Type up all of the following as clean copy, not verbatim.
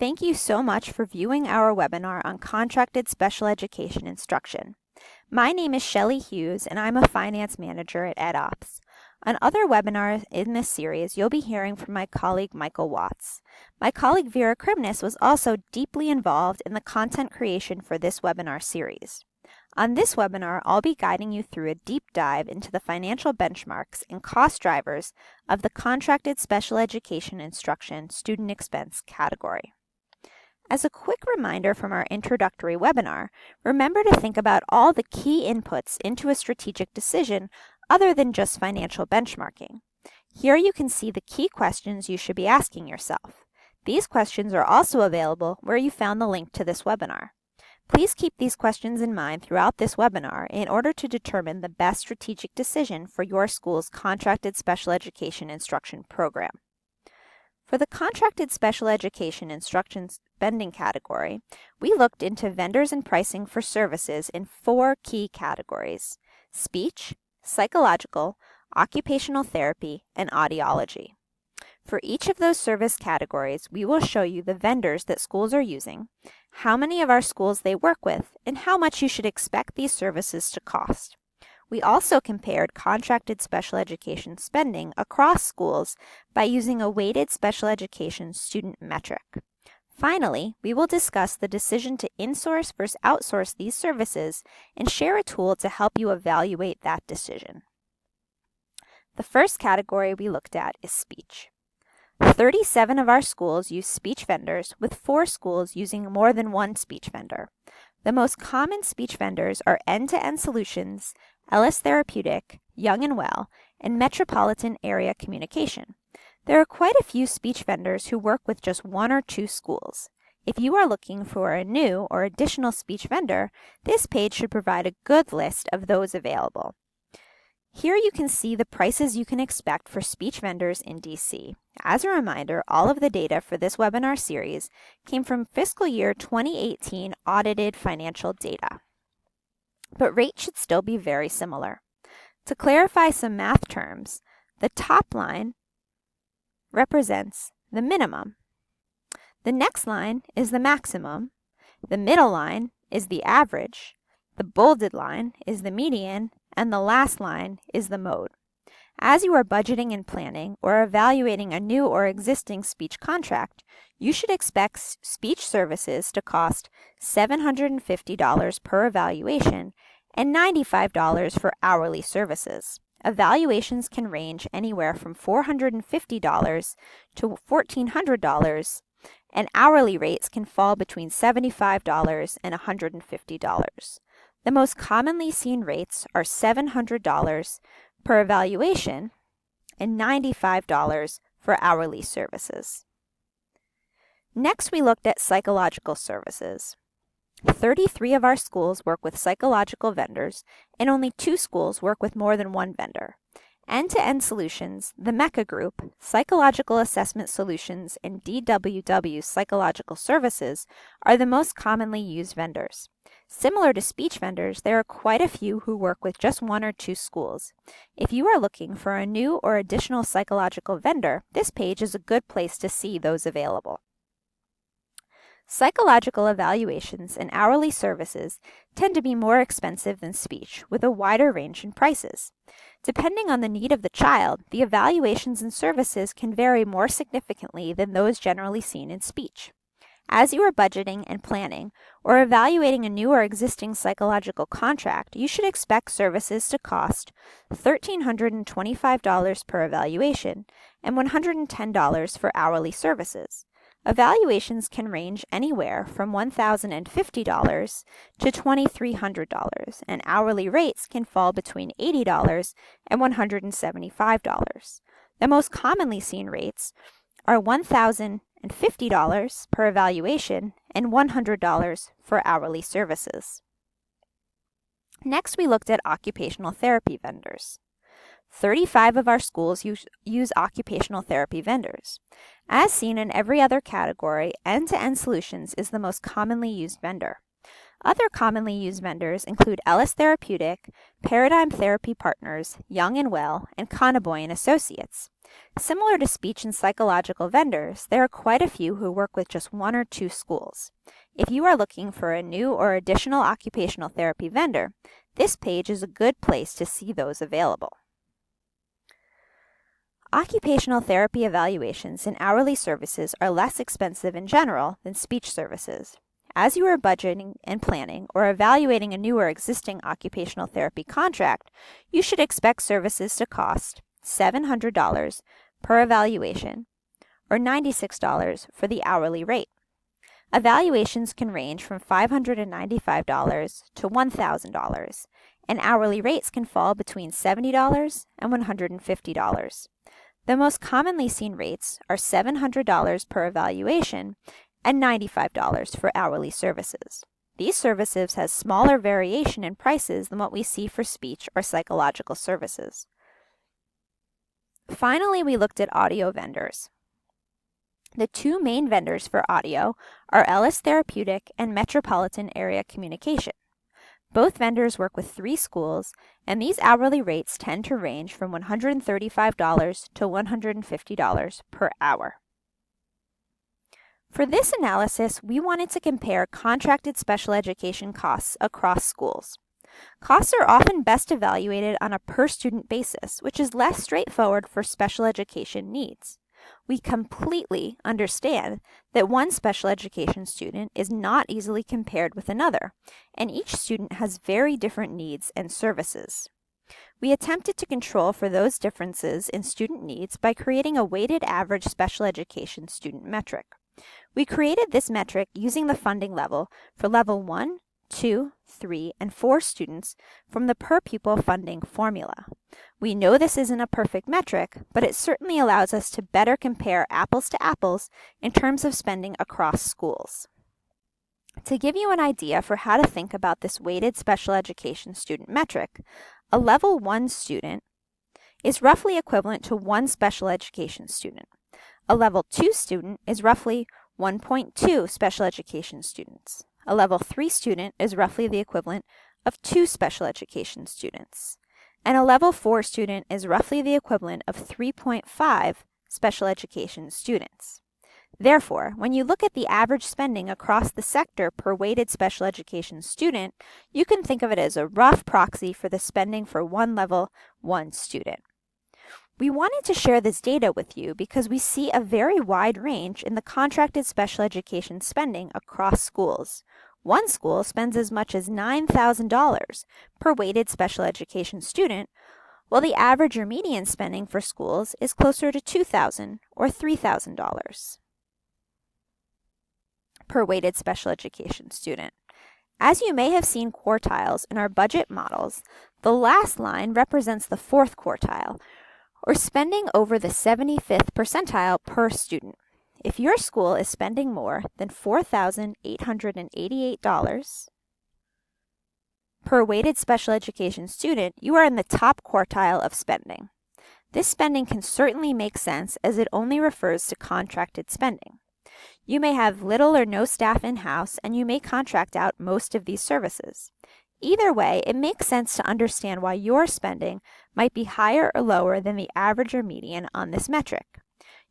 Thank you so much for viewing our webinar on contracted special education instruction. My name is Shelley Hughes and I'm a finance manager at EdOps. On other webinars in this series, you'll be hearing from my colleague Michael Watts. My colleague Vera Kribnis was also deeply involved in the content creation for this webinar series. On this webinar, I'll be guiding you through a deep dive into the financial benchmarks and cost drivers of the contracted special education instruction student expense category. As a quick reminder from our introductory webinar, remember to think about all the key inputs into a strategic decision other than just financial benchmarking. Here you can see the key questions you should be asking yourself. These questions are also available where you found the link to this webinar. Please keep these questions in mind throughout this webinar in order to determine the best strategic decision for your school's contracted special education instruction program. For the contracted special education instruction spending category, we looked into vendors and pricing for services in 4 key categories: speech, psychological, occupational therapy, and audiology. For each of those service categories, we will show you the vendors that schools are using, how many of our schools they work with, and how much you should expect these services to cost. We also compared contracted special education spending across schools by using a weighted special education student metric. Finally, we will discuss the decision to insource versus outsource these services and share a tool to help you evaluate that decision. The first category we looked at is speech. 37 of our schools use speech vendors, with 4 schools using more than one speech vendor. The most common speech vendors are End-to-End Solutions, Ellis Therapeutic, Young and Well, and Metropolitan Area Communication. There are quite a few speech vendors who work with just 1 or 2 schools. If you are looking for a new or additional speech vendor, this page should provide a good list of those available. Here you can see the prices you can expect for speech vendors in DC. As a reminder, all of the data for this webinar series came from fiscal year 2018 audited financial data. But rates should still be very similar. To clarify some math terms, the top line represents the minimum. The next line is the maximum. The middle line is the average. The bolded line is the median, and the last line is the mode. As you are budgeting and planning or evaluating a new or existing speech contract, you should expect speech services to cost $750 per evaluation and $95 for hourly services. Evaluations can range anywhere from $450 to $1,400, and hourly rates can fall between $75 and $150. The most commonly seen rates are $700 per evaluation and $95 for hourly services. Next, we looked at psychological services. 33 of our schools work with psychological vendors, and only 2 schools work with more than 1 vendor. End-to-End Solutions, the Mecca Group, Psychological Assessment Solutions, and DWW Psychological Services are the most commonly used vendors. Similar to speech vendors, there are quite a few who work with just 1 or 2 schools. If you are looking for a new or additional psychological vendor, this page is a good place to see those available. Psychological evaluations and hourly services tend to be more expensive than speech, with a wider range in prices. Depending on the need of the child, the evaluations and services can vary more significantly than those generally seen in speech. As you are budgeting and planning or evaluating a new or existing psychological contract, you should expect services to cost $1,325 per evaluation and $110 for hourly services. Evaluations can range anywhere from $1,050 to $2,300, and hourly rates can fall between $80 and $175. The most commonly seen rates are $1,050 per evaluation and $100 for hourly services. Next, we looked at occupational therapy vendors. 35 of our schools use occupational therapy vendors. As seen in every other category, End-to-End Solutions is the most commonly used vendor. Other commonly used vendors include Ellis Therapeutic, Paradigm Therapy Partners, Young and Well, and Conaboy & Associates. Similar to speech and psychological vendors, there are quite a few who work with just 1 or 2 schools. If you are looking for a new or additional occupational therapy vendor, this page is a good place to see those available. Occupational therapy evaluations and hourly services are less expensive in general than speech services. As you are budgeting and planning or evaluating a new or existing occupational therapy contract, you should expect services to cost $700 per evaluation or $96 for the hourly rate. Evaluations can range from $595 to $1,000, and hourly rates can fall between $70 and $150. The most commonly seen rates are $700 per evaluation and $95 for hourly services. These services have smaller variation in prices than what we see for speech or psychological services. Finally, we looked at audio vendors. The 2 main vendors for audio are Ellis Therapeutic and Metropolitan Area Communication. Both vendors work with 3 schools, and these hourly rates tend to range from $135 to $150 per hour. For this analysis, we wanted to compare contracted special education costs across schools. Costs are often best evaluated on a per-student basis, which is less straightforward for special education needs. We completely understand that one special education student is not easily compared with another, and each student has very different needs and services. We attempted to control for those differences in student needs by creating a weighted average special education student metric. We created this metric using the funding level for level 1, 2, 3, and 4 students from the per pupil funding formula. We know this isn't a perfect metric, but it certainly allows us to better compare apples to apples in terms of spending across schools. To give you an idea for how to think about this weighted special education student metric, a level 1 student is roughly equivalent to 1 special education student. A level 2 student is roughly 1.2 special education students. A level 3 student is roughly the equivalent of 2 special education students. And a level 4 student is roughly the equivalent of 3.5 special education students. Therefore, when you look at the average spending across the sector per weighted special education student, you can think of it as a rough proxy for the spending for one level 1 student. We wanted to share this data with you because we see a very wide range in the contracted special education spending across schools. One school spends as much as $9,000 per weighted special education student, while the average or median spending for schools is closer to $2,000 or $3,000 per weighted special education student. As you may have seen quartiles in our budget models, the last line represents the 4th quartile, or spending over the 75th percentile per student. If your school is spending more than $4,888 per weighted special education student, you are in the top quartile of spending. This spending can certainly make sense as it only refers to contracted spending. You may have little or no staff in-house, and you may contract out most of these services. Either way, it makes sense to understand why your spending might be higher or lower than the average or median on this metric.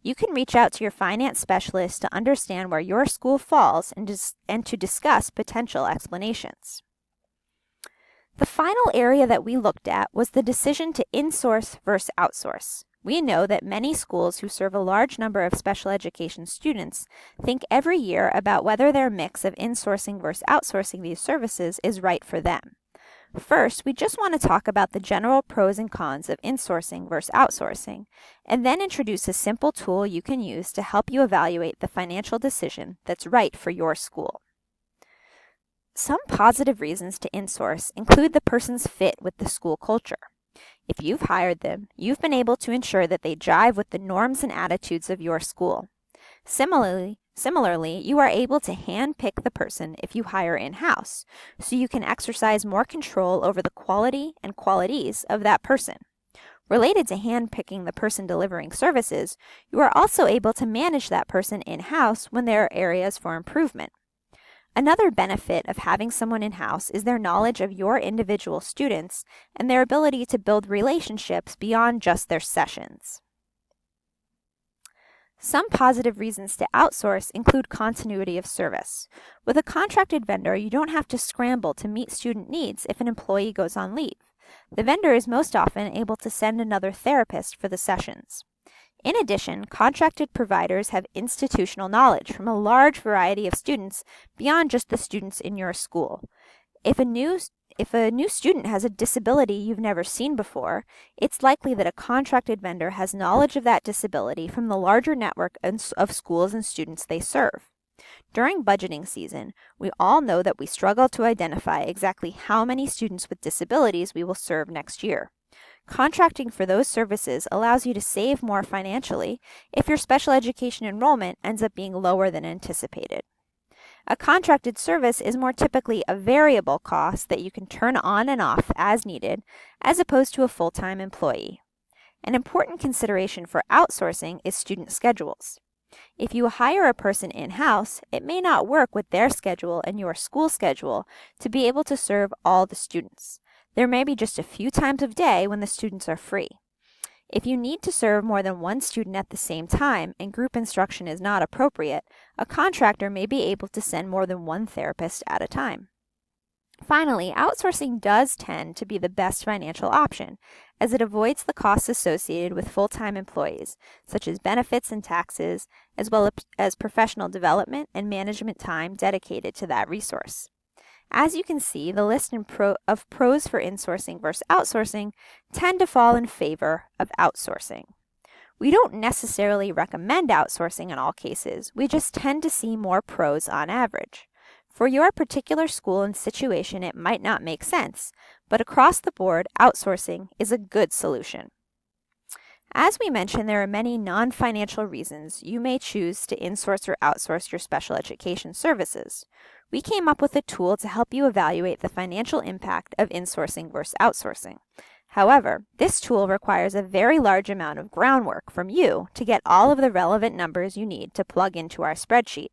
You can reach out to your finance specialist to understand where your school falls and to discuss potential explanations. The final area that we looked at was the decision to insource versus outsource. We know that many schools who serve a large number of special education students think every year about whether their mix of insourcing versus outsourcing these services is right for them. First, we just want to talk about the general pros and cons of insourcing versus outsourcing, and then introduce a simple tool you can use to help you evaluate the financial decision that's right for your school. Some positive reasons to insource include the person's fit with the school culture. If you've hired them, you've been able to ensure that they jive with the norms and attitudes of your school. Similarly, you are able to hand-pick the person if you hire in-house, so you can exercise more control over the quality and qualities of that person. Related to hand-picking the person delivering services, you are also able to manage that person in-house when there are areas for improvement. Another benefit of having someone in-house is their knowledge of your individual students and their ability to build relationships beyond just their sessions. Some positive reasons to outsource include continuity of service. With a contracted vendor, you don't have to scramble to meet student needs if an employee goes on leave. The vendor is most often able to send another therapist for the sessions. In addition, contracted providers have institutional knowledge from a large variety of students beyond just the students in your school. If a new student has a disability you've never seen before, it's likely that a contracted vendor has knowledge of that disability from the larger network of schools and students they serve. During budgeting season, we all know that we struggle to identify exactly how many students with disabilities we will serve next year. Contracting for those services allows you to save more financially if your special education enrollment ends up being lower than anticipated. A contracted service is more typically a variable cost that you can turn on and off as needed, as opposed to a full-time employee. An important consideration for outsourcing is student schedules. If you hire a person in-house, it may not work with their schedule and your school schedule to be able to serve all the students. There may be just a few times of day when the students are free. If you need to serve more than one student at the same time and group instruction is not appropriate, a contractor may be able to send more than one therapist at a time. Finally, outsourcing does tend to be the best financial option, as it avoids the costs associated with full-time employees, such as benefits and taxes, as well as professional development and management time dedicated to that resource. As you can see, the list of pros for insourcing versus outsourcing tend to fall in favor of outsourcing. We don't necessarily recommend outsourcing in all cases, we just tend to see more pros on average. For your particular school and situation, it might not make sense, but across the board, outsourcing is a good solution. As we mentioned, there are many non-financial reasons you may choose to insource or outsource your special education services. We came up with a tool to help you evaluate the financial impact of insourcing versus outsourcing. However, this tool requires a very large amount of groundwork from you to get all of the relevant numbers you need to plug into our spreadsheet.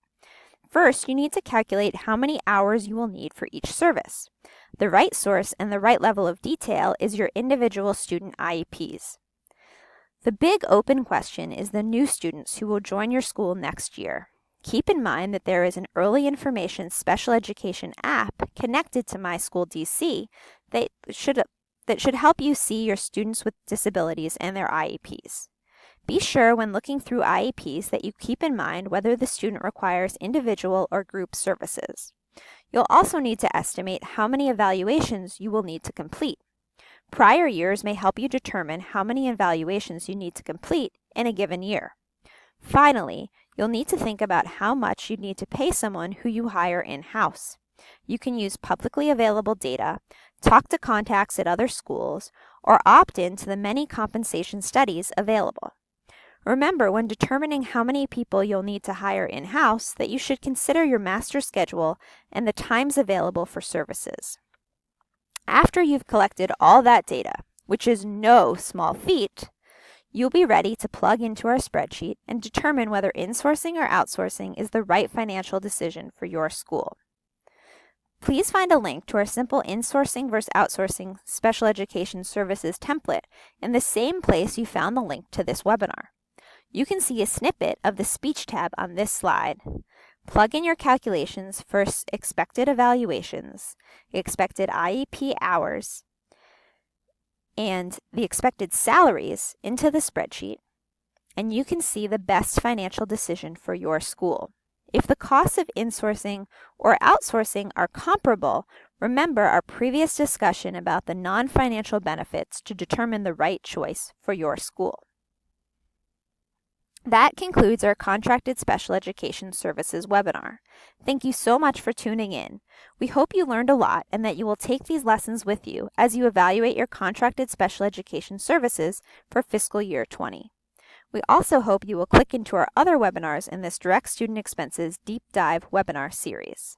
First, you need to calculate how many hours you will need for each service. The right source and the right level of detail is your individual student IEPs. The big open question is the new students who will join your school next year. Keep in mind that there is an early information special education app connected to My School DC that should help you see your students with disabilities and their IEPs. Be sure when looking through IEPs that you keep in mind whether the student requires individual or group services. You'll also need to estimate how many evaluations you will need to complete. Prior years may help you determine how many evaluations you need to complete in a given year. Finally, you'll need to think about how much you need to pay someone who you hire in-house. You can use publicly available data, talk to contacts at other schools, or opt in to the many compensation studies available. Remember, when determining how many people you'll need to hire in-house, that you should consider your master schedule and the times available for services. After you've collected all that data, which is no small feat, you'll be ready to plug into our spreadsheet and determine whether insourcing or outsourcing is the right financial decision for your school. Please find a link to our simple insourcing versus outsourcing special education services template in the same place you found the link to this webinar. You can see a snippet of the speech tab on this slide. Plug in your calculations for expected evaluations, expected IEP hours, and the expected salaries into the spreadsheet, and you can see the best financial decision for your school. If the costs of insourcing or outsourcing are comparable, remember our previous discussion about the non-financial benefits to determine the right choice for your school. That concludes our Contracted Special Education Services webinar. Thank you so much for tuning in. We hope you learned a lot and that you will take these lessons with you as you evaluate your contracted special education services for fiscal year 20. We also hope you will click into our other webinars in this Direct Student Expenses Deep Dive webinar series.